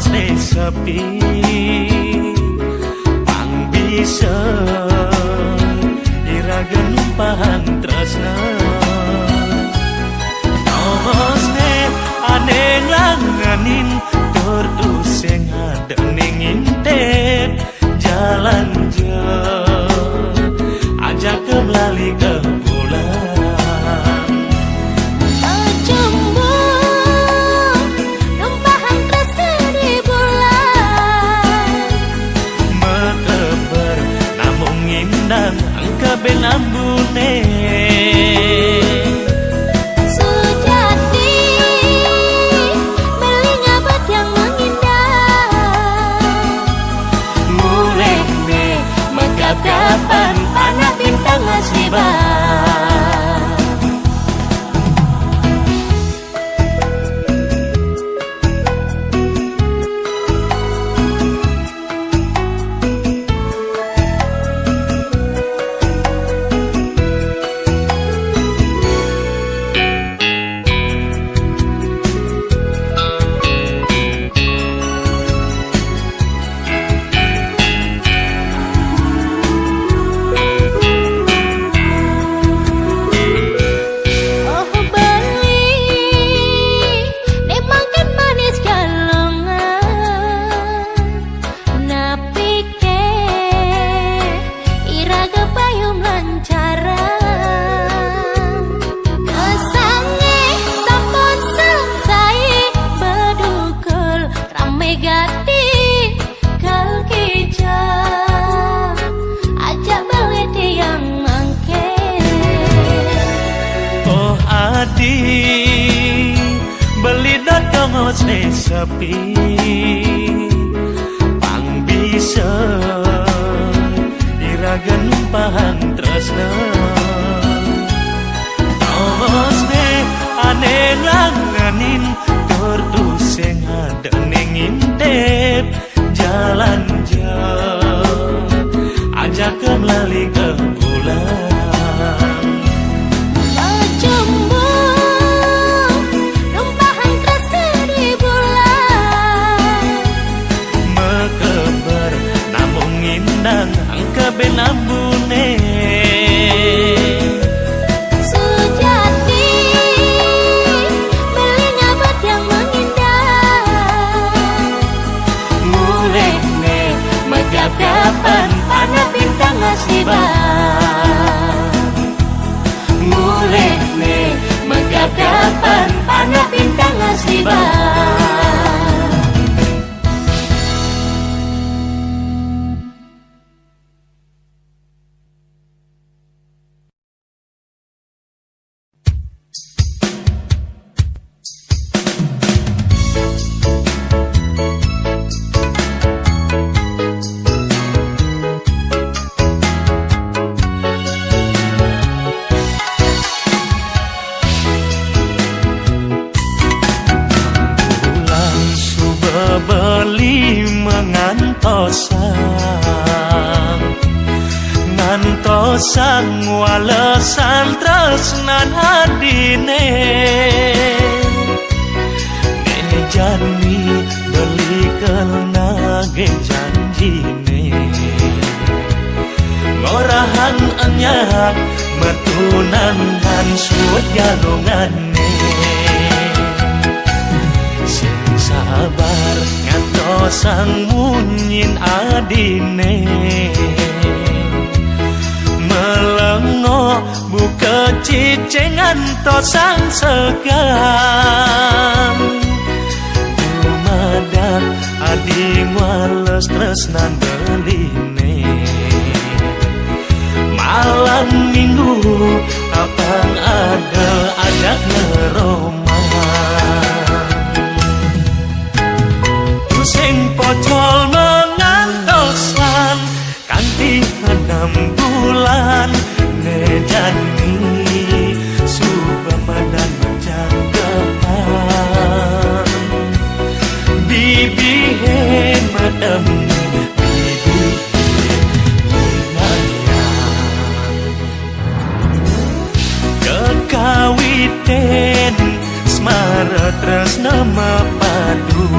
mesti sepi pang bisa iragan numpahan tresna nomosne ane langanin terus sing ada ning intip jalan jauh ajak ke melali ke bulan ben ambune sejati melingabet yang mengindah mulai megap-gapan panah bintang asibah beli dodong mesti sepi pang bisa iragan numpahan tresna nomosne ane langanin terus sing ada ning intip jalan jauh ajak ke melali ke bulan angka ben ambune sejati melingabet yang mengindah mulai megap-gapan panah bintang asibah mulai megap-gapan panah bintang asibah beli ngantosan walesan tresnan adine jani beli kelnage janjine ngorahan anyak metunan han suat jalungane sabar ngantosang munyin adine melengo buka cicing ngantosang segam dumadak adi wales tresnan beline malam minggu apang ada ajak ngeroma sing pocol mengantosan kanti 6 bulan nejani subamadan menjangkepan bibi madem bibi kekawiten smara tresna mapadu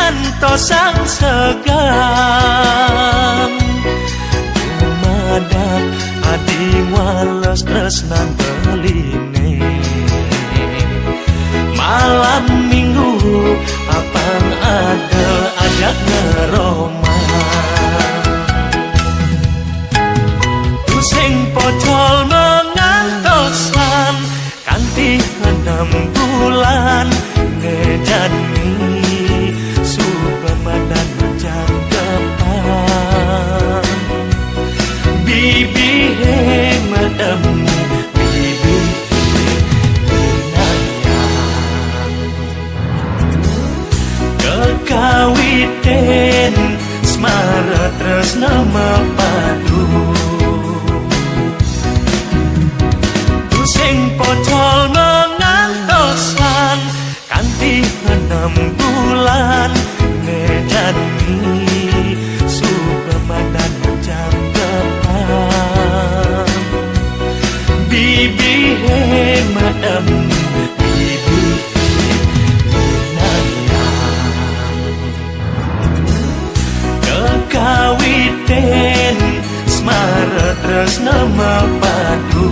ngantosang segan Dumadak adi wales tresnan beline Malam minggu apang adel ajak ngeroma Sing pocol mengantosan kanthi 6 bulan ngejani subamadan macam depan bibi madem bibi inayang kekawiten smara tresna mapadu sing pocol mengantosan kanthi 6 bulan ngejani subamadan macam depan bibi madem bibi inayang kekawiten smara tresna mapadu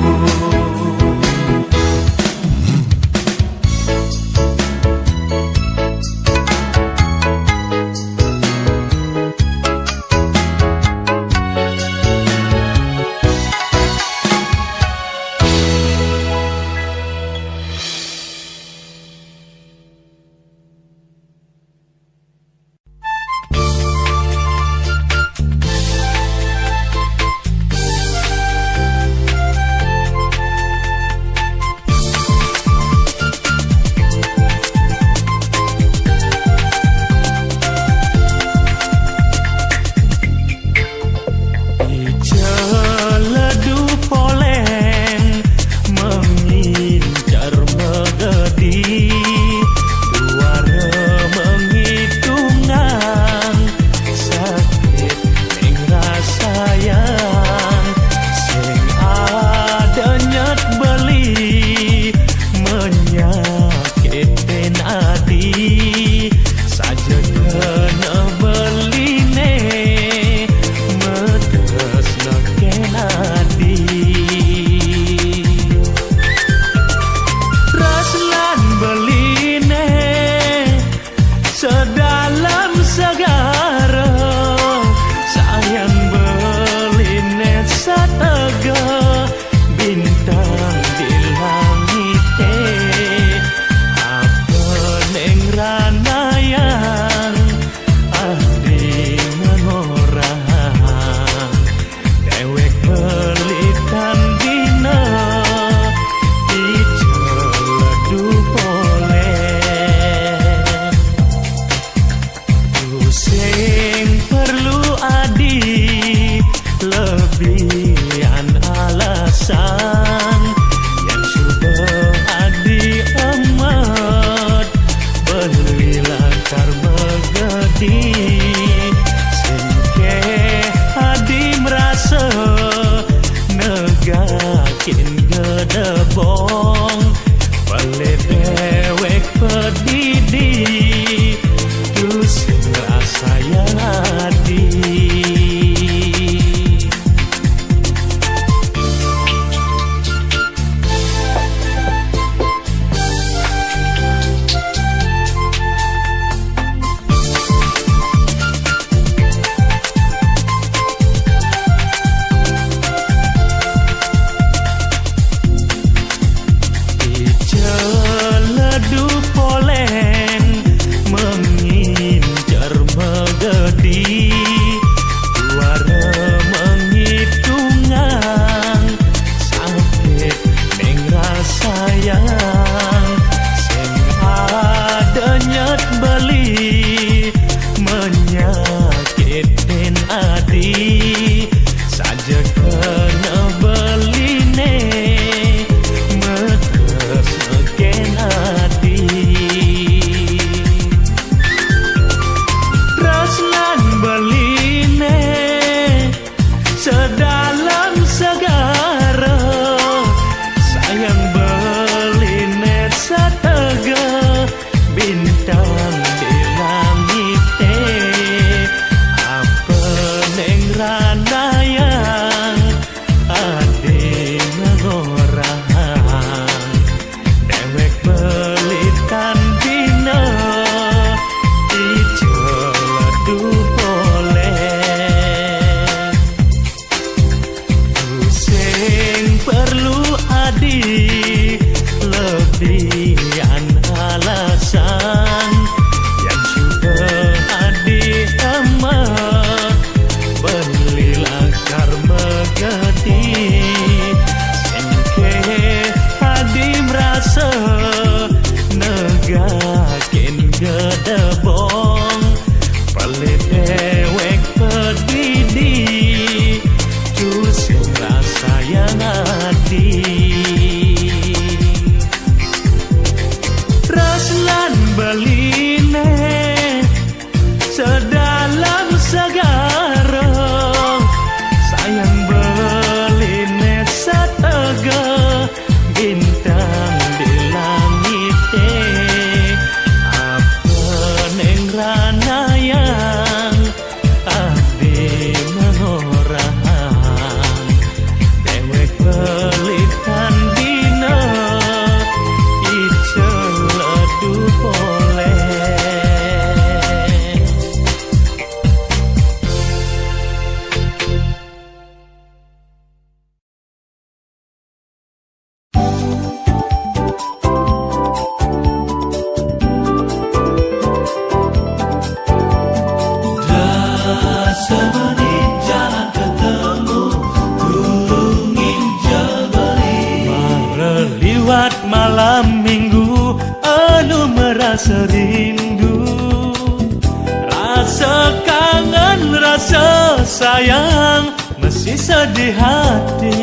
Rasa kangen, rasa sayang masih sedih hati.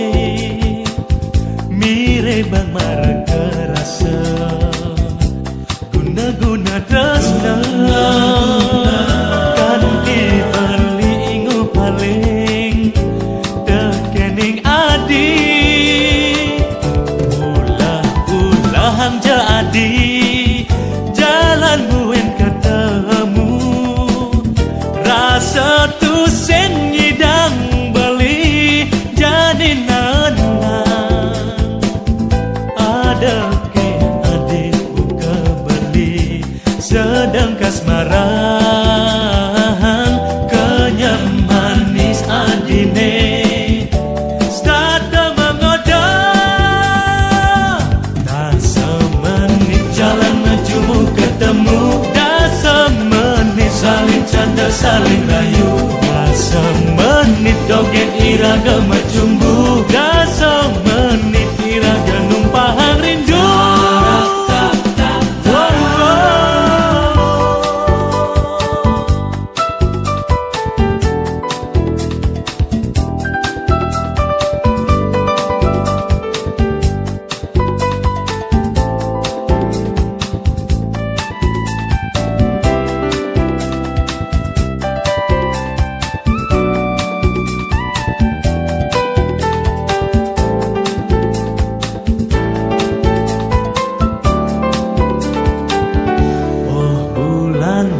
Mire bang marga rasa guna-guna tresna kan dibeli ingu paling tekening adi. Ulah-ulahan jadi jalan buen ketemu. Rasa tu sen nyidang beli jadi nanang. Ada ke adik buka beli sedang kasmaran kenyam manis adine. Start mengoda dah semenit jalan menuju ketemu. Dah semenit saling canda saling rayu. Dah semenit doget iraga macumbu. Dah semenit iraga numpahan rindu.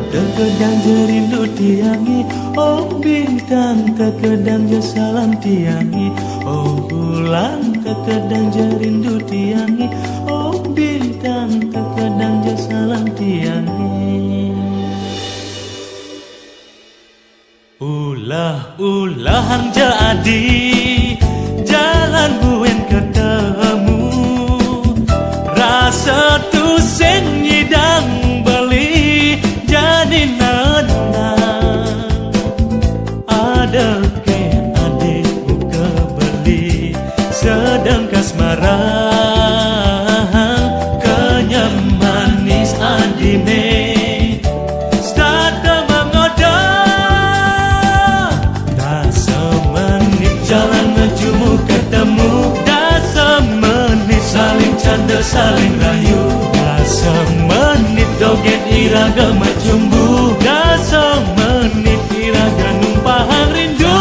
Terkadang jerindu tiangi, oh bintang terkadang je salam tiangi. Oh bulan terkadang jerindu tiangi, oh bintang terkadang je salam tiangi. Ulah-ulahan jadi jalan buen ketemu. Rasa tu sen nyidang beli jadi nanang. Ada ke adik buka beli sedang kasmaran kenyam manis adine. Start mengoda dah semenit jalan menuju ketemu. Dah semenit saling canda saling rayu. Dah semenit doget iraga macumbu. Dah semenit iraga numpahan rindu.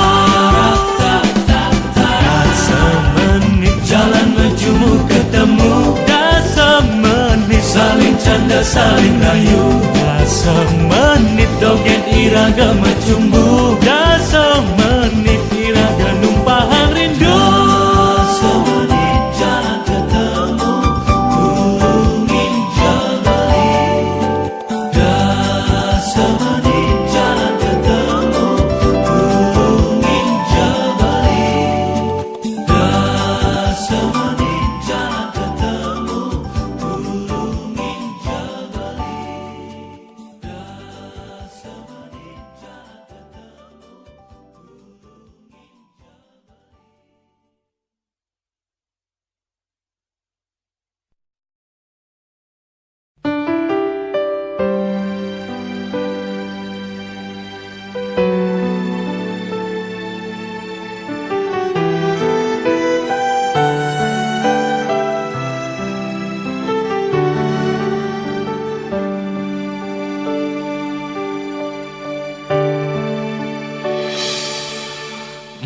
Dah semenit jalan menuju ketemu. Dah semenit saling canda saling rayu. Dah semenit doget iraga macumbu. Dah semenit iraga numpahan rindu. Semenit jalan ketemu burungin jabali. Dah semenit jalan ketemu burungin jabali. Dah semenit jalan ketemu burungin jabali. Dah semenit jalan ketemu.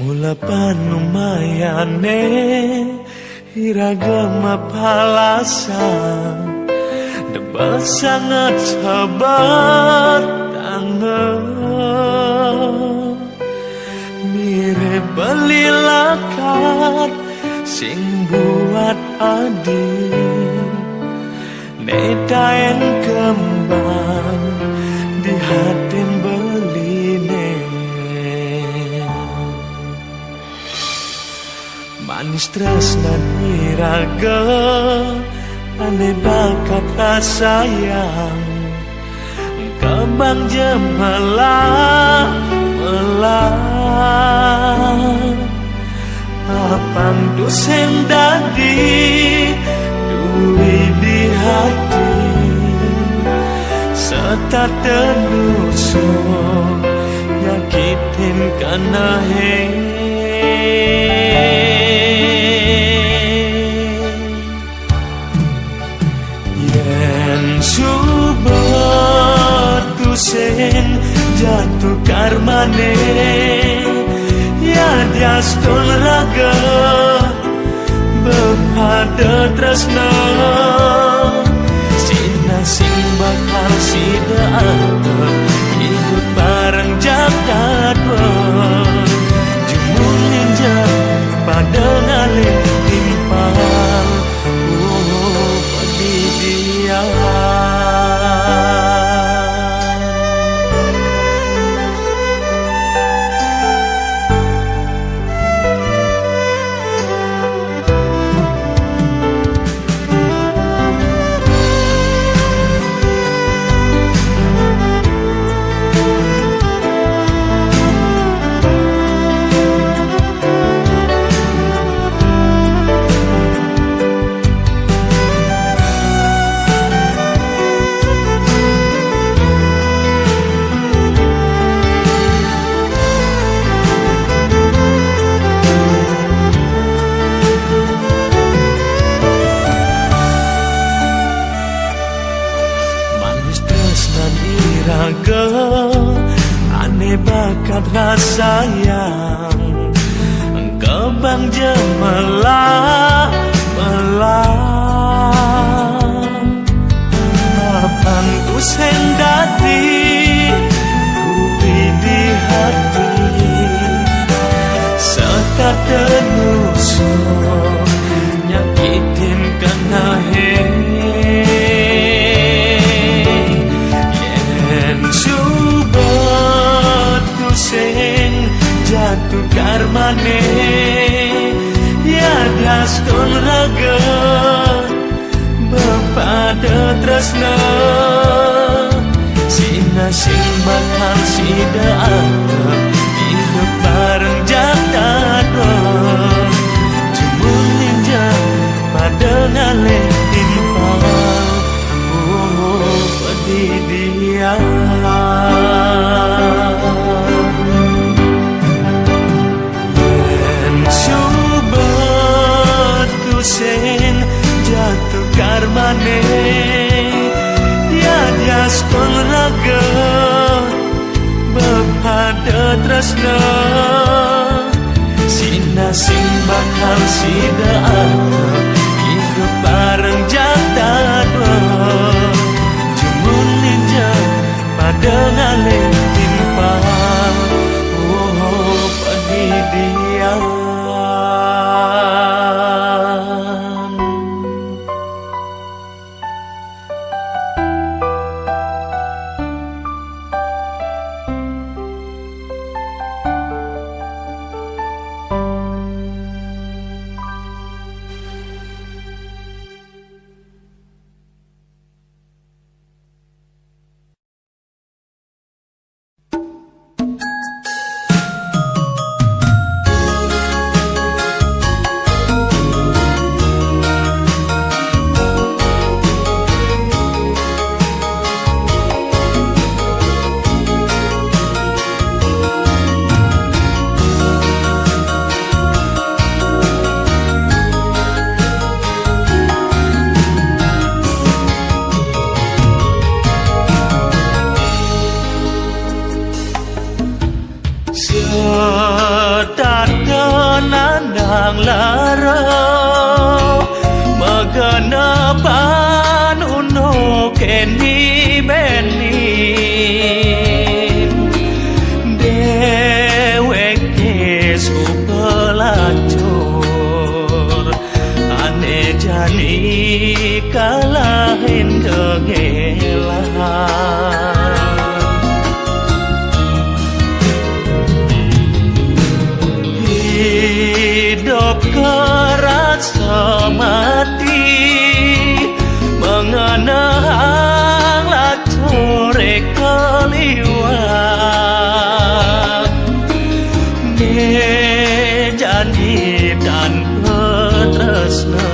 Mula panumayane iraga mapalasan. Debat sangat sabar tangan. Mire beli lakat sing buat adi. Nedain kembang di hatin beline. Manis tresnan iraga ane bakat rasayang. Kembang jemalah melah apang dosen dadi duwi di hati serta tenusuk kanahe yen subatu sen jatuh karmane ya diaston raga bepada tresna sing bakal sidaata hidup bareng jagat jumun ninja pada ngalih timpal pedidian ane bakat rasayang kebang jemelah mapan ku sendati kuwi di hati sekat tenuso nyakitin kanahe sing jatuh karmane ya diaston raga bepada tresna sina sing bakal sidaata hidup bareng jagat jumun ninja pada ngalih timpal pedidian sen jatuh karmane ya diaston raga bepada tresna sina sing bakal sidaata hidup bareng jagat jumun ninja pada ngalih timpal pedidian nandang lara magana panuno keni beni deweke supelacur ane jani kalahin kegelahan hidup kerasa mati mengenang lacore keliwat jadi dan petresna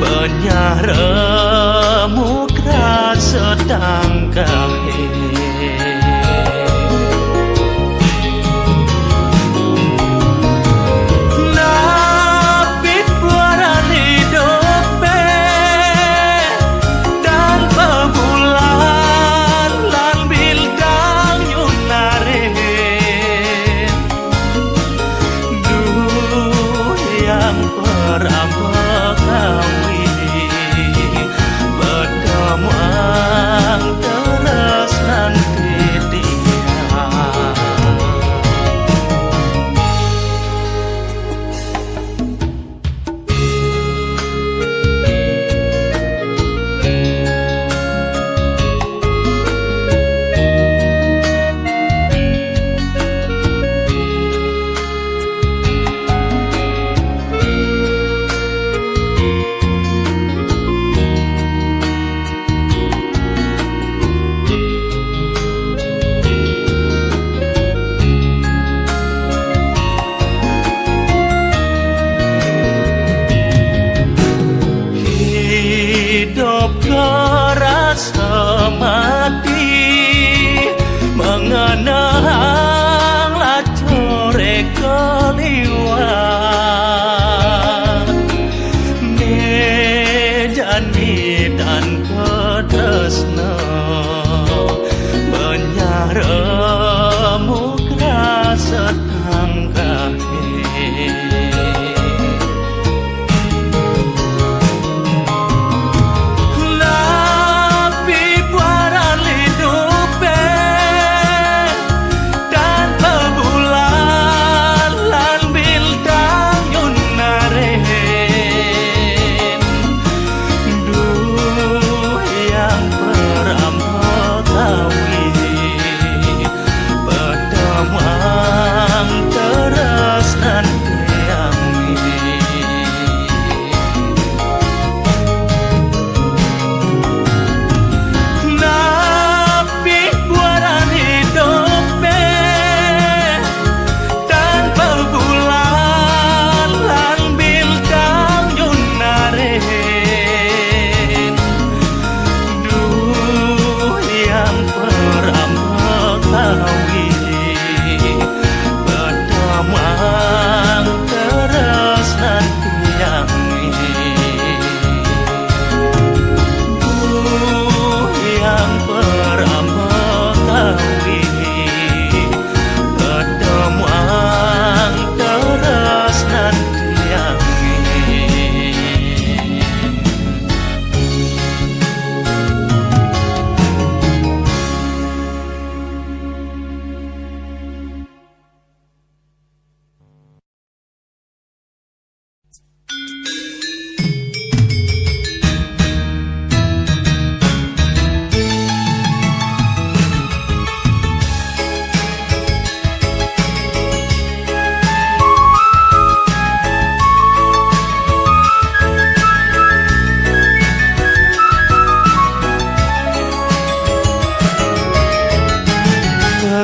menyaremu kerasa tangkahe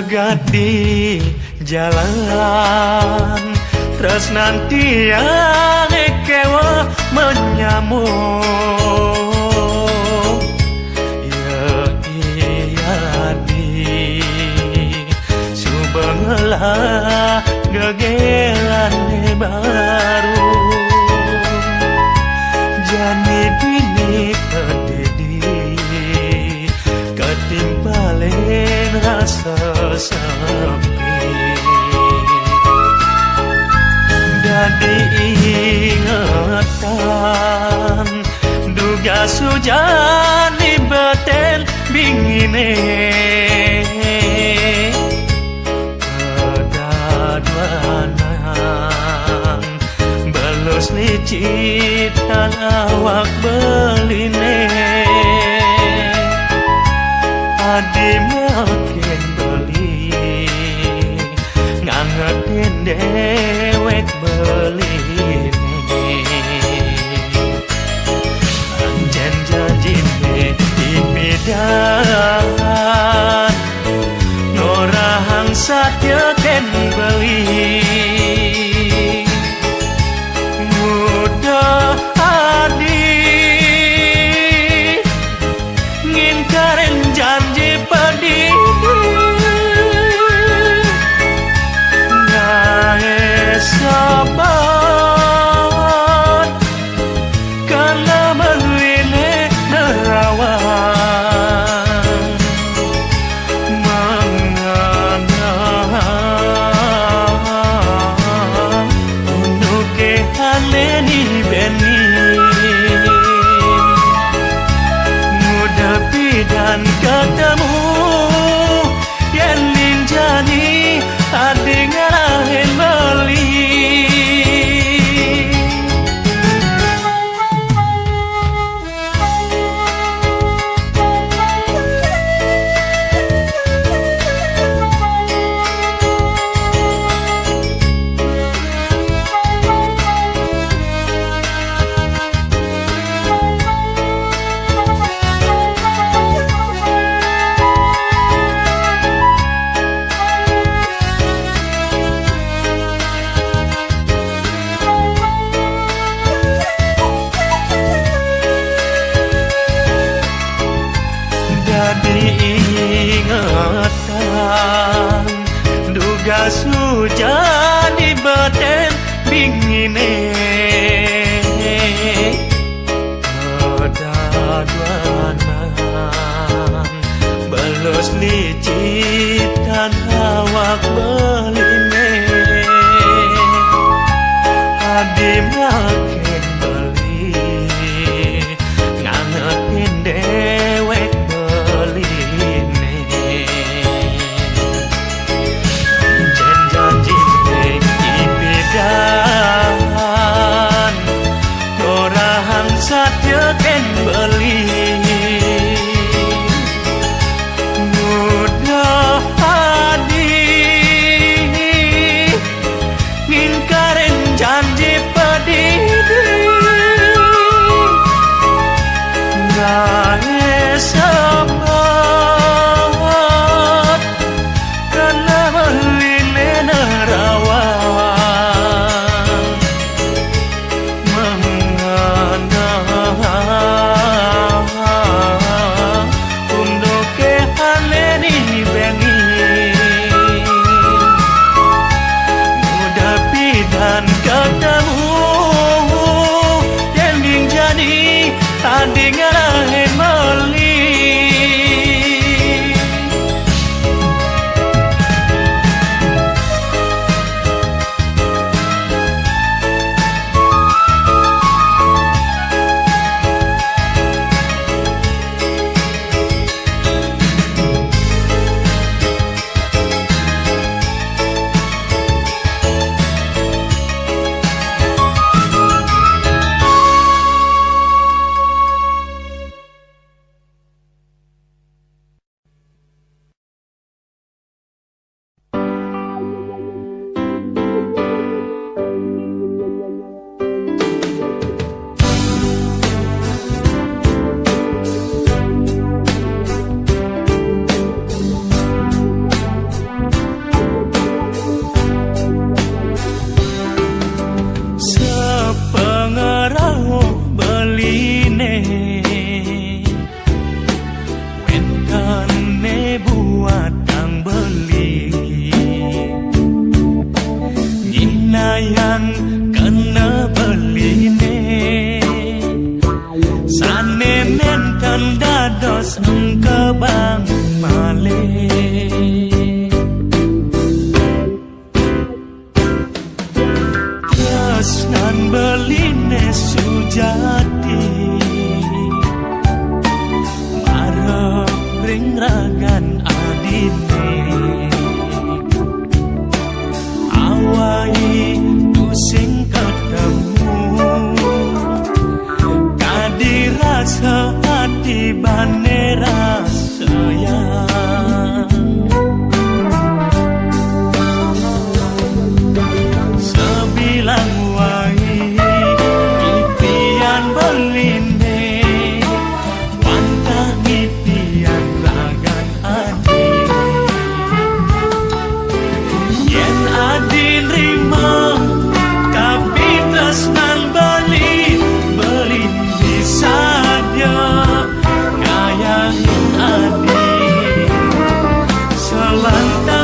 Gati jalan terus nanti yang kewa menyamuk ya iya di subanglah gegelan baru jani bini pedidi ketimpalen rasa sepi dan diingatan duga sujani beten bingine kedaduanan belus licit awak beline adi makin beli ngangetin dewek beline anjen janjine dipidan norahang satya ken beli mudah adi ngingkarin janji padi nae sabat karena meline nerawang menganang nuke haleni beni dan ketemu yang ninjani hati ngarahin beli diingatan duga sujani beten bingine kedaduanan belus licitan awak beline adi makin beli ngangetin dewek satya ken beli mudah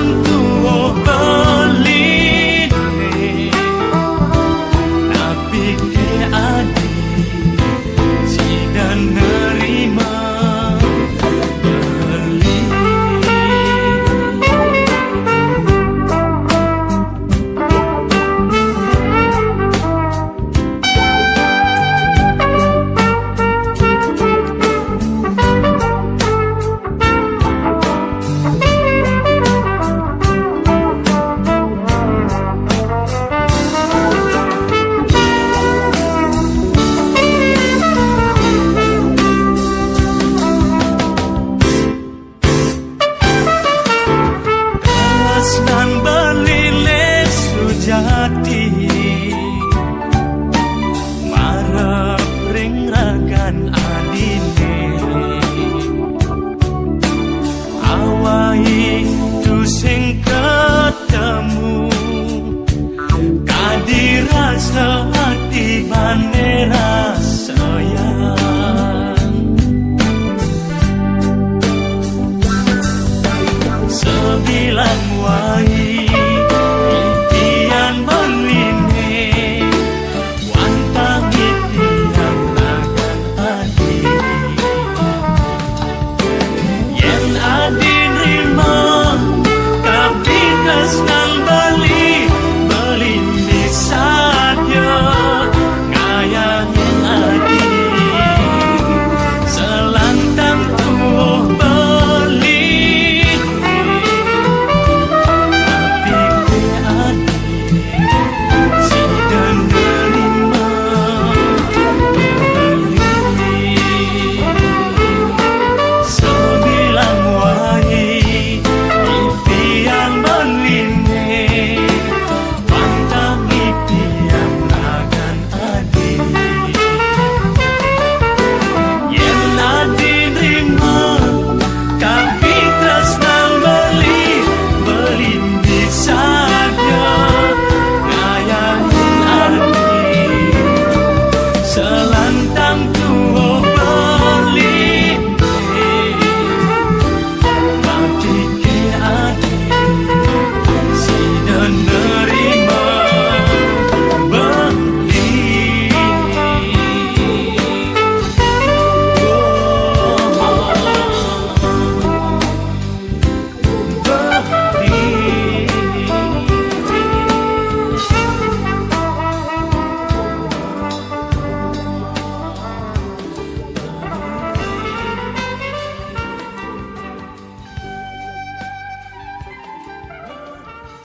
waktu